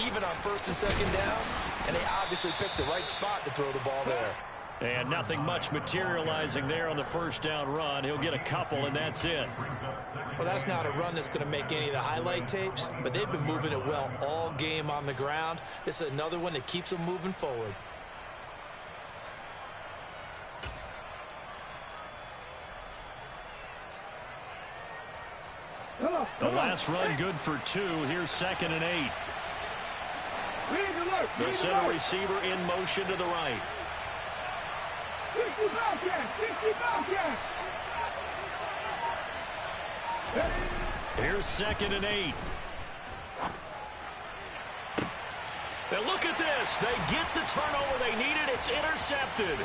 Speaker 6: even on first and second downs, and they obviously picked the right spot to throw the ball there.
Speaker 3: And nothing much materializing there on the first down run. He'll get a couple, and that's it.
Speaker 4: Well, that's not a run that's going to make any of the highlight tapes, but they've been moving it well all game on the ground. This is another one that keeps them moving forward.
Speaker 3: The last run good for 2. Here's 2nd and 8. The center receiver in motion to the right.
Speaker 5: 60 Bobcats! 60 Bobcats!
Speaker 3: Here's 2nd and 8. And look at this. They get the turnover they needed. It's intercepted.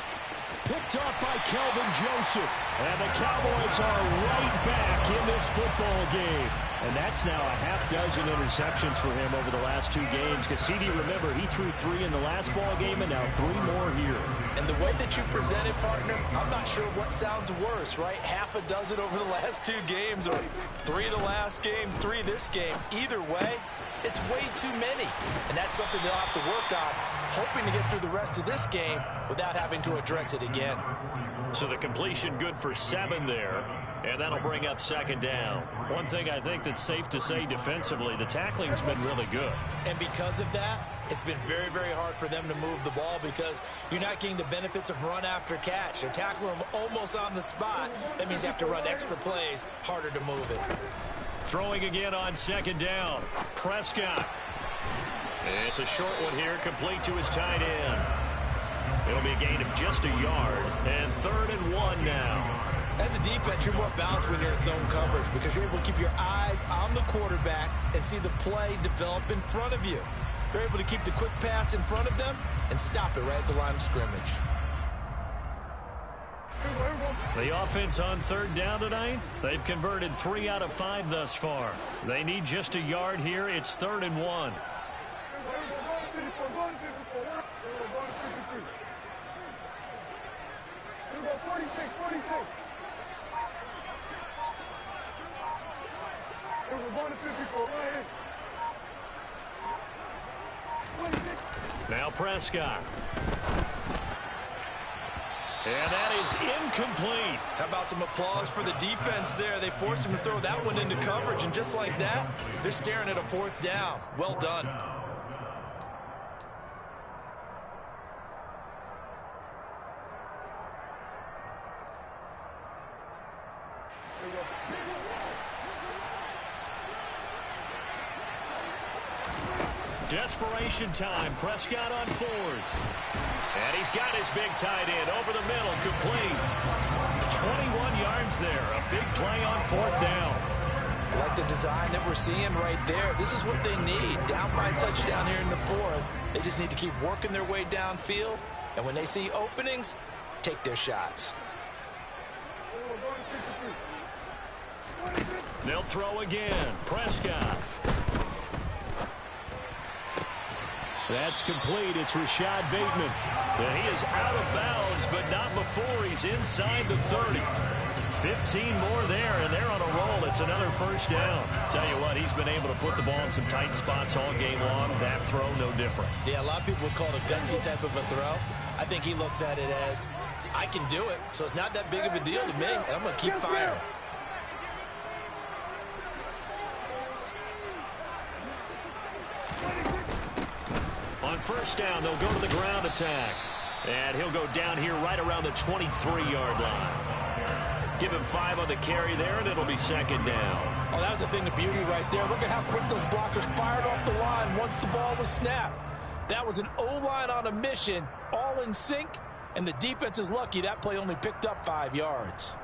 Speaker 3: Picked up by Kelvin Joseph. And the Cowboys are right back in this football game. And that's now a half-dozen interceptions for him over the last 2 games. Cassidy, remember, he threw 3 in the last ball game and now 3 more here.
Speaker 4: And the way that you present it, partner, I'm not sure what sounds worse, right? Half a dozen over the last 2 games or 3 the last game, 3 this game. Either way, it's way too many. And that's something they'll have to work on, hoping to get through the rest of this game without having to address it again.
Speaker 3: So the completion good for 7 there. And that'll bring up 2nd down. One thing I think that's safe to say defensively, the tackling's been really good.
Speaker 4: And because of that, it's been very, very hard for them to move the ball because you're not getting the benefits of run after catch. They're tackling them almost on the spot. That means you have to run extra plays, harder to move it.
Speaker 3: Throwing again on 2nd down. Prescott. It's a short one here, complete to his tight end. It'll be a gain of just a yard. And 3rd and 1 now.
Speaker 4: As a defense, you're more balanced when you're in zone coverage because you're able to keep your eyes on the quarterback and see the play develop in front of you. They're able to keep the quick pass in front of them and stop it right at the line of scrimmage.
Speaker 3: The offense on 3rd down tonight, they've converted 3 out of 5 thus far. They need just a yard here. It's 3rd and 1. Now Prescott. And that is incomplete.
Speaker 4: How about some applause for the defense there? They forced him to throw that one into coverage, and just like that, they're staring at a 4th down. Well done.
Speaker 3: Desperation time. Prescott on 4th. And he's got his big tight end over the middle, complete. 21 yards there. A big play on 4th down.
Speaker 6: I like the design that we're seeing right there. This is what they need. Down by a touchdown here in the 4th. They just need to keep working their way downfield. And when they see openings, take their shots.
Speaker 3: They'll throw again. Prescott. That's complete. It's Rashad Bateman. And he is out of bounds, but not before he's inside the 30. 15 more there, and they're on a roll. It's another first down. Tell you what, he's been able to put the ball in some tight spots all game long. That throw, no different.
Speaker 4: Yeah, a lot of people would call it a gutsy type of a throw. I think he looks at it as, I can do it, so it's not that big of a deal to me, and I'm going to keep firing.
Speaker 3: On first down, they'll go to the ground attack. And he'll go down here right around the 23-yard line. Give him 5 on the carry there, and it'll be second down.
Speaker 6: Oh, that was a thing of beauty right there. Look at how quick those blockers fired off the line once the ball was snapped. That was an O-line on a mission, all in sync, and the defense is lucky that play only picked up 5 yards.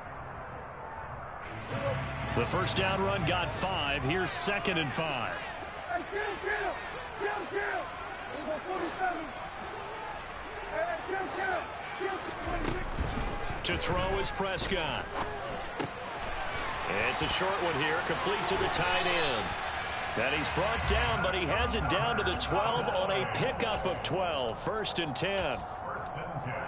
Speaker 3: The first down run got 5. Here's 2nd and 5.
Speaker 5: Hey, kill. We'll go 47. Hey, kill. 26.
Speaker 3: To throw is Prescott. It's a short one here, complete to the tight end. And he's brought down, but he has it down to the 12 on a pickup of 12. 1st and 10.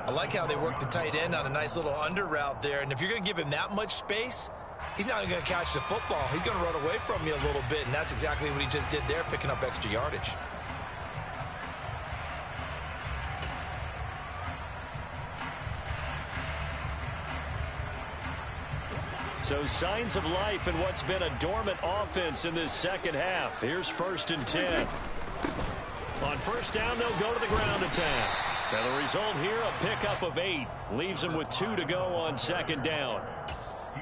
Speaker 4: I like how they work the tight end on a nice little under route there. And if you're going to give him that much space, he's not going to catch the football. He's going to run away from you a little bit, and that's exactly what he just did there, picking up extra yardage.
Speaker 3: So signs of life in what's been a dormant offense in this second half. Here's 1st and 10. On first down, they'll go to the ground attack. And the result here, a pickup of 8. Leaves them with 2 to go on 2nd down.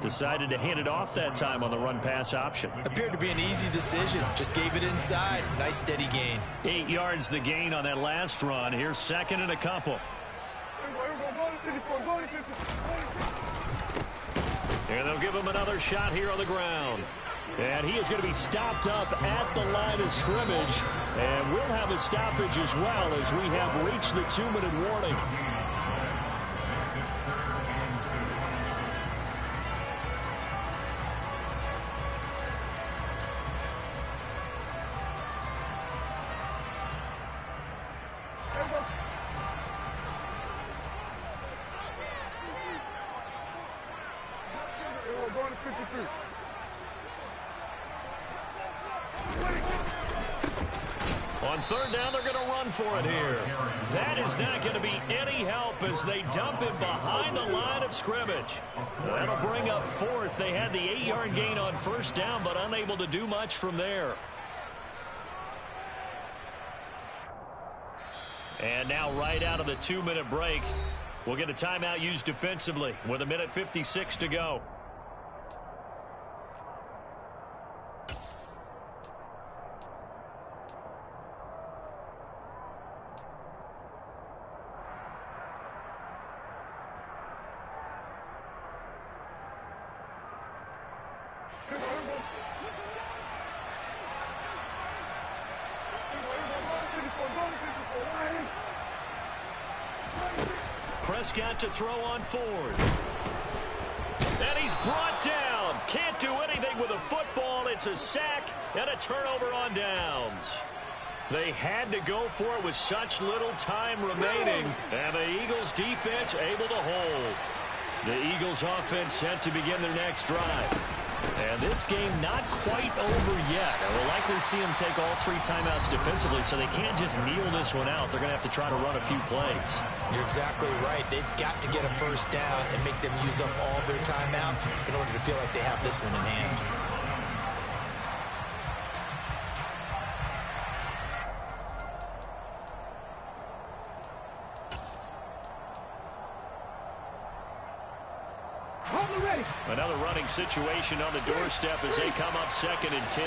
Speaker 3: Decided to hand it off that time on the run-pass option.
Speaker 4: Appeared to be an easy decision. Just gave it inside. Nice steady gain.
Speaker 3: 8 yards the gain on that last run. Here's 2nd and a couple. And they'll give him another shot here on the ground. And he is going to be stopped up at the line of scrimmage. And we'll have a stoppage as well as we have reached the 2-minute warning. On 3rd down, they're going to run for it here. That is not going to be any help as they dump him behind the line of scrimmage. That'll bring up 4th. They had the 8-yard gain on 1st down, but unable to do much from there. And now right out of the 2-minute break, we'll get a timeout used defensively with 1:56 to go. Prescott to throw on 4th. And he's brought down. Can't do anything with a football. It's a sack and a turnover on downs. They had to go for it with such little time remaining. And the Eagles defense able to hold. The Eagles offense set to begin their next drive. And this game not quite over yet. And we'll likely see them take all 3 timeouts defensively, so they can't just kneel this one out. They're going to have to try to run a few plays.
Speaker 4: You're exactly right. They've got to get a 1st down and make them use up all their timeouts in order to feel like they have this one in hand.
Speaker 3: Another running situation on the doorstep as they come up 2nd and 10.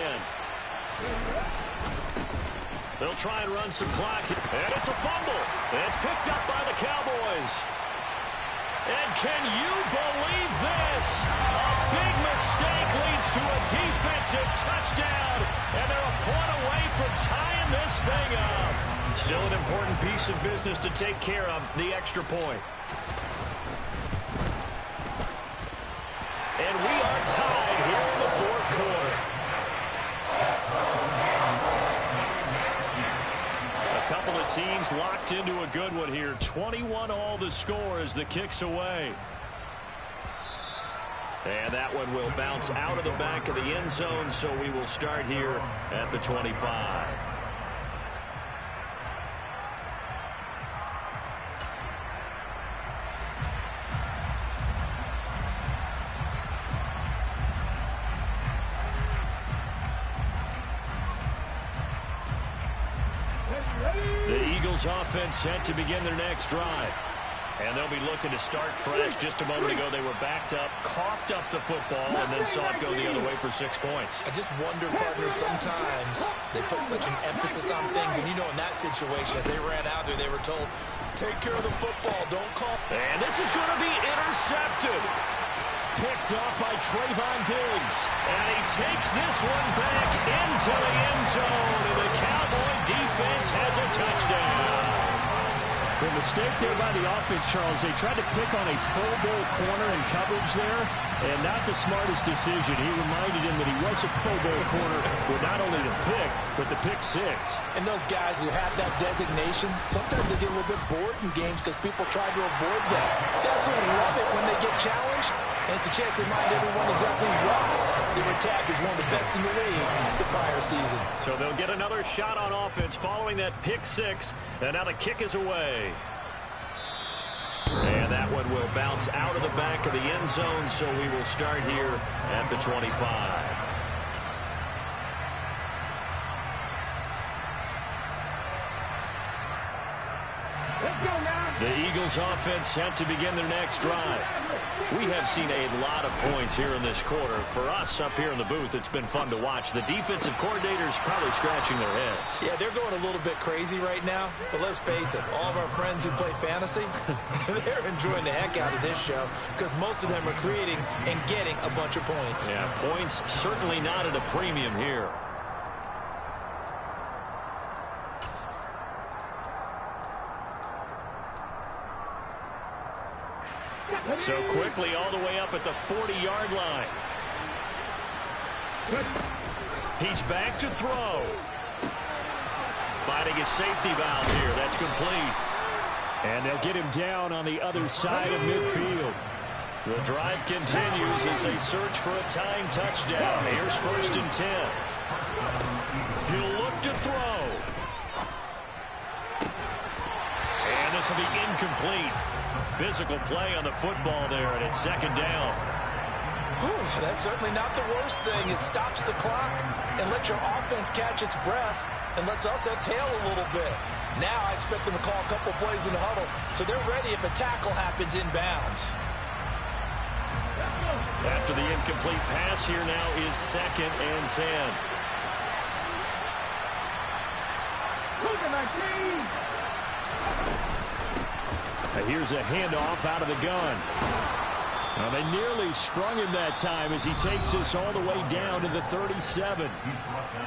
Speaker 3: They'll try and run some clock. And it's a fumble. It's picked up by the Cowboys. And can you believe this? A big mistake leads to a defensive touchdown. And they're a point away from tying this thing up. Still an important piece of business to take care of, the extra point. And we are tied here in the 4th quarter. A couple of teams locked into a good one here. 21-all the score as the kick's away. And that one will bounce out of the back of the end zone, so we will start here at the 25. The Eagles offense set to begin their next drive. And they'll be looking to start fresh. Just a moment ago, they were backed up, coughed up the football, and then saw it go the other way for 6 points.
Speaker 4: I just wonder, partner, sometimes they put such an emphasis on things. And, you know, in that situation, as they ran out there, they were told, take care of the football, don't call.
Speaker 3: And this is going to be intercepted. Picked off by Trayvon Diggs. And he takes this one back into the end zone. And the Cowboy defense has a touchdown. The mistake there by the offense, Charles, they tried to pick on a Pro Bowl corner in coverage there, and not the smartest decision. He reminded him that he was a Pro Bowl corner with not only the pick, but the pick six.
Speaker 6: And those guys who have that designation, sometimes they get a little bit bored in games because people try to avoid that. They absolutely love it when they get challenged, and it's a chance to remind everyone exactly why they were tagged as one of the best in the league the prior season.
Speaker 3: So they'll get another shot on offense following that pick six, and now the kick is away. And that one will bounce out of the back of the end zone, so we will start here at the 25.
Speaker 5: Let's go now.
Speaker 3: The Eagles offense set to begin their next drive. We have seen a lot of points here in this quarter. For us up here in the booth, it's been fun to watch. The defensive coordinators probably scratching their heads.
Speaker 4: Yeah, they're going a little bit crazy right now. But let's face it, all of our friends who play fantasy, they're enjoying the heck out of this show because most of them are creating and getting a bunch of points.
Speaker 3: Yeah, points certainly not at a premium here. So quickly all the way up at the 40-yard line. He's back to throw. Finding his safety valve here. That's complete. And they'll get him down on the other side of midfield. The drive continues as they search for a tying touchdown. Here's 1st and 10. He'll look to throw. And this will be incomplete. Physical play on the football there, and it's 2nd down.
Speaker 4: Whew, that's certainly not the worst thing. It stops the clock and lets your offense catch its breath and lets us exhale a little bit. Now I expect them to call a couple plays in the huddle, so they're ready if a tackle happens inbounds.
Speaker 3: After the incomplete pass, here now is 2nd and 10.
Speaker 5: Look at my team.
Speaker 3: Here's a handoff out of the gun. Well, they nearly sprung him that time as he takes this all the way down to the 37.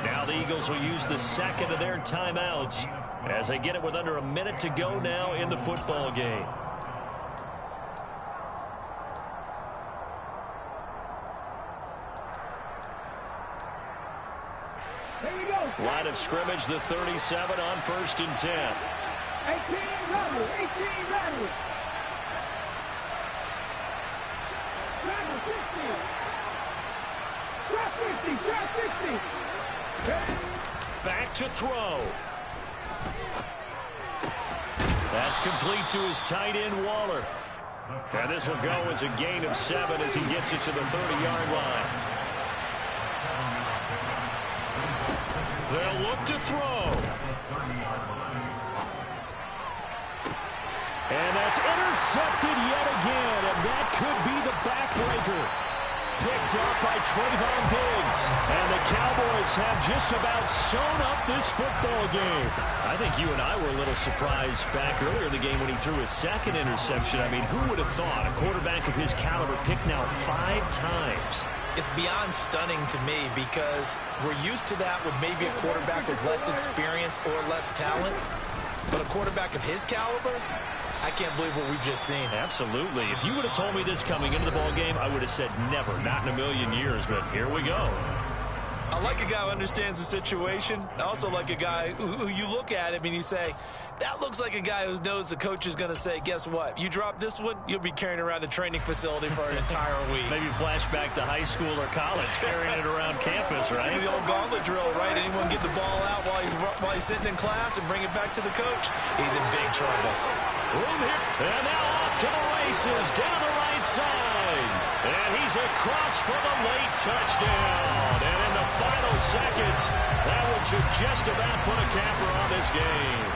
Speaker 3: Now the Eagles will use the 2nd of their timeouts as they get it with under a minute to go now in the football game.
Speaker 5: Here we go.
Speaker 3: Line of scrimmage, the 37 on 1st and 10.
Speaker 5: 18 rattle. 18 rattle. Rattle 60. Drop 50. Drop 60.
Speaker 3: Back to throw. That's complete to his tight end, Waller. And this will go as a gain of 7 as he gets it to the 30-yard line. They'll look to throw. And that's intercepted yet again, and that could be the backbreaker. Picked up by Trayvon Diggs. And the Cowboys have just about sewn up this football game. I think you and I were a little surprised back earlier in the game when he threw his 2nd interception. I mean, who would have thought a quarterback of his caliber picked now 5 times?
Speaker 4: It's beyond stunning to me because we're used to that with maybe a quarterback with less experience or less talent. But a quarterback of his caliber, I can't believe what we've just seen.
Speaker 3: Absolutely. If you would have told me this coming into the ball game, I would have said never, not in a million years, but here we go.
Speaker 4: I like a guy who understands the situation. I also like a guy who you look at him and you say, that looks like a guy who knows the coach is going to say, guess what? You drop this one, you'll be carrying around the training facility for an entire week.
Speaker 3: Maybe flashback to high school or college, carrying it around campus, right?
Speaker 4: Maybe the old gauntlet drill, right? Anyone get the ball out while he's sitting in class and bring it back to the coach? He's in big trouble.
Speaker 3: Room here, and now off to the races, down the right side. And he's across for the late touchdown. And in the final seconds, that one should just about put a capper on this game.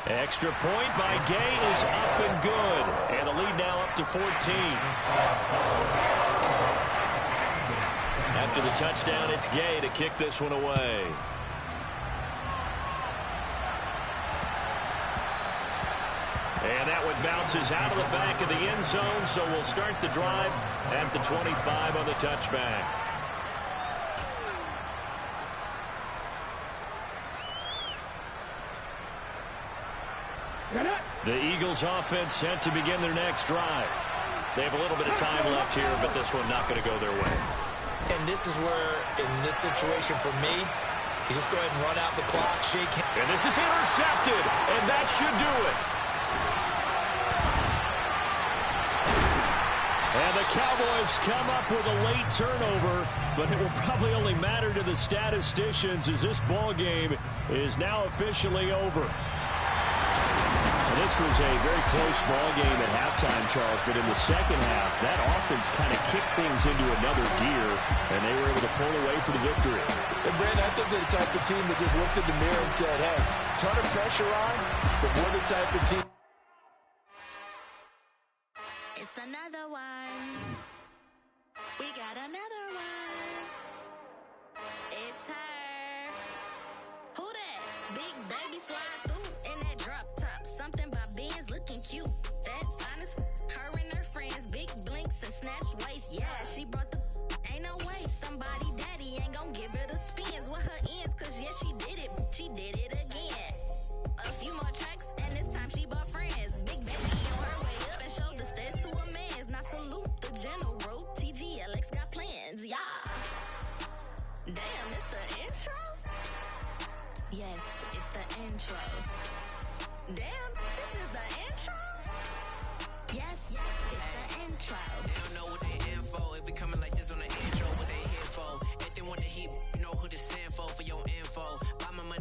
Speaker 3: Extra point by Gay is up and good. And the lead now up to 14. After the touchdown, it's Gay to kick this one away. And that one bounces out of the back of the end zone, so we'll start the drive at the 25 on the touchback. The Eagles offense set to begin their next drive. They have a little bit of time left here, but this one not going to go their way.
Speaker 4: And this is where, in this situation for me, you just go ahead and run out the clock, shake hands.
Speaker 3: And this is intercepted, and that should do it. And the Cowboys come up with a late turnover, but it will probably only matter to the statisticians as this ball game is now officially over. This was a very close ball game at halftime, Charles, but in the second half, that offense kind of kicked things into another gear, and they were able to pull away for the victory.
Speaker 6: And Brandon, I think they're the type of team that just looked in the mirror and said, hey, ton of pressure on, but we're the type of team.
Speaker 8: It's another one. We got another one. It's her. Who that? Big baby slide through in that drop top. Something by Benz looking cute. That's honest. Her and her friends, big blinks and snatch waist. Yeah, she brought the. Ain't no way somebody daddy ain't gonna give her the spins with her ends. Cause yeah, she did it. She did it again. A few more tracks and this time she bought friends. Big baby on her way up and showed the stats to a man's. Now salute the general. TGLX got plans. Yeah. Damn, it's the intro? Yes, it's the intro. Damn.